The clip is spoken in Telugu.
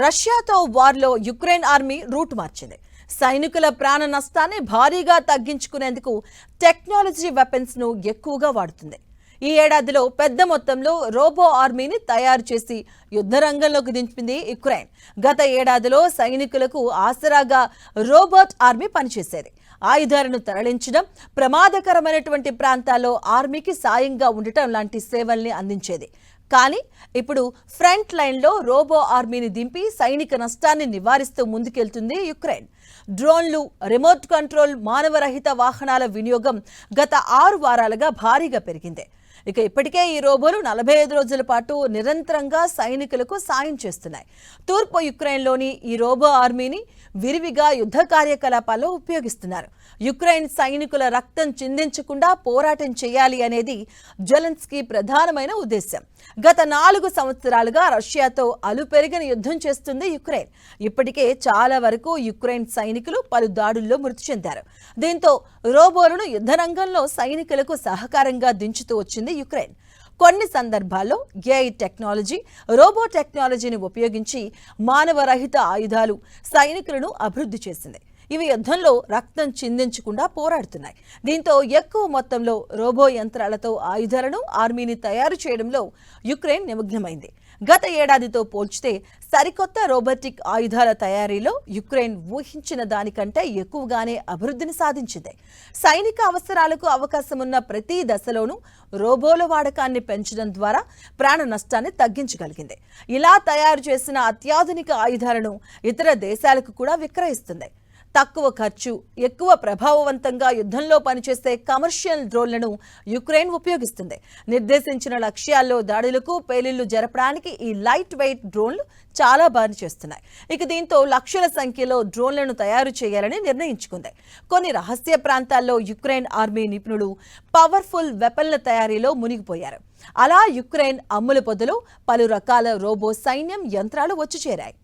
రష్యాతో వార్లో యుక్రెయిన్ ఆర్మీ రూట్ మార్చింది. సైనికుల ప్రాణ నష్టాన్ని భారీగా తగ్గించుకునేందుకు టెక్నాలజీ వెపన్స్ ను ఎక్కువగా వాడుతుంది. ఈ ఏడాదిలో పెద్ద మొత్తంలో రోబో ఆర్మీని తయారు చేసి యుద్ధ రంగంలోకి దింపింది యుక్రెయిన్. గత ఏడాదిలో సైనికులకు ఆసరాగా రోబోట్ ఆర్మీ పనిచేసేది. ఆయుధాలను తరలించడం, ప్రమాదకరమైనటువంటి ప్రాంతాల్లో ఆర్మీకి సాయంగా ఉండటం లాంటి సేవల్ని అందించేది. కానీ ఇప్పుడు ఫ్రంట్ లైన్లో రోబో ఆర్మీని దింపి సైనిక నష్టాన్ని నివారిస్తూ ముందుకెళ్తుంది యుక్రెయిన్. డ్రోన్లు, రిమోట్ కంట్రోల్, మానవరహిత వాహనాల వినియోగం గత 6 వారాలుగా భారీగా పెరిగింది. ఇప్పటికే ఈ రోబోలు 45 రోజుల పాటు నిరంతరంగా సైనికులకు సాయం చేస్తున్నాయి. తూర్పు యుక్రెయిన్లోని ఈ రోబో ఆర్మీని విరివిగా యుద్ధ కార్యకలాపాల్లో ఉపయోగిస్తున్నారు. యుక్రెయిన్ సైనికుల రక్తం చిందించకుండా పోరాటం చేయాలి అనేది జెలెన్స్కీ ప్రధానమైన ఉద్దేశం. గత 4 సంవత్సరాలుగా రష్యాతో అలుపెరిగిన యుద్ధం చేస్తుంది యుక్రెయిన్. ఇప్పటికే చాలా వరకు యుక్రెయిన్ సైనికులు పలు దాడుల్లో మృతి చెందారు. దీంతో రోబోలను యుద్ధ రంగంలో సైనికులకు సహకారంగా దించుతూ వచ్చింది యుక్రెయిన్. కొన్ని సందర్భాల్లో ఏఐ టెక్నాలజీ, రోబో టెక్నాలజీని ఉపయోగించి మానవరహిత ఆయుధాలు సైనికులను అభివృద్ధి చేసింది. ఇవి యుద్ధంలో రక్తం చిందించకుండా పోరాడుతున్నాయి. దీంతో ఎక్కువ మొత్తంలో రోబో యంత్రాలతో ఆయుధాలను ఆర్మీని తయారు చేయడంలో యుక్రెయిన్ నిమగ్నమైంది. గత ఏడాదితో పోల్చితే సరికొత్త రోబోటిక్ ఆయుధాల తయారీలో యుక్రెయిన్ ఊహించిన దానికంటే ఎక్కువగానే అభివృద్ధిని సాధించింది. సైనిక అవసరాలకు అవకాశమున్న ప్రతి దశలోనూ రోబోల వాడకాన్ని పెంచడం ద్వారా ప్రాణ నష్టాన్ని తగ్గించగలిగింది. ఇలా తయారు చేసిన అత్యాధునిక ఆయుధాలను ఇతర దేశాలకు కూడా విక్రయిస్తుంది. తక్కువ ఖర్చు, ఎక్కువ ప్రభావవంతంగా యుద్ధంలో పనిచేసే కమర్షియల్ డ్రోన్లను యుక్రెయిన్ ఉపయోగిస్తుంది. నిర్దేశించిన లక్ష్యాల్లో దాడులకు, పేలుళ్లు జరపడానికి ఈ లైట్ వెయిట్ డ్రోన్లు చాలా బాగా చేస్తున్నాయి. దీంతో లక్షల సంఖ్యలో డ్రోన్లను తయారు చేయాలని నిర్ణయించుకుంది. కొన్ని రహస్య ప్రాంతాల్లో యుక్రెయిన్ ఆర్మీ నిపుణులు పవర్ఫుల్ వెపన్ల తయారీలో మునిగిపోయారు. అలా యుక్రెయిన్ అమ్ముల పొదలో పలు రకాల రోబో సైన్యం యంత్రాలు వచ్చి చేరాయి.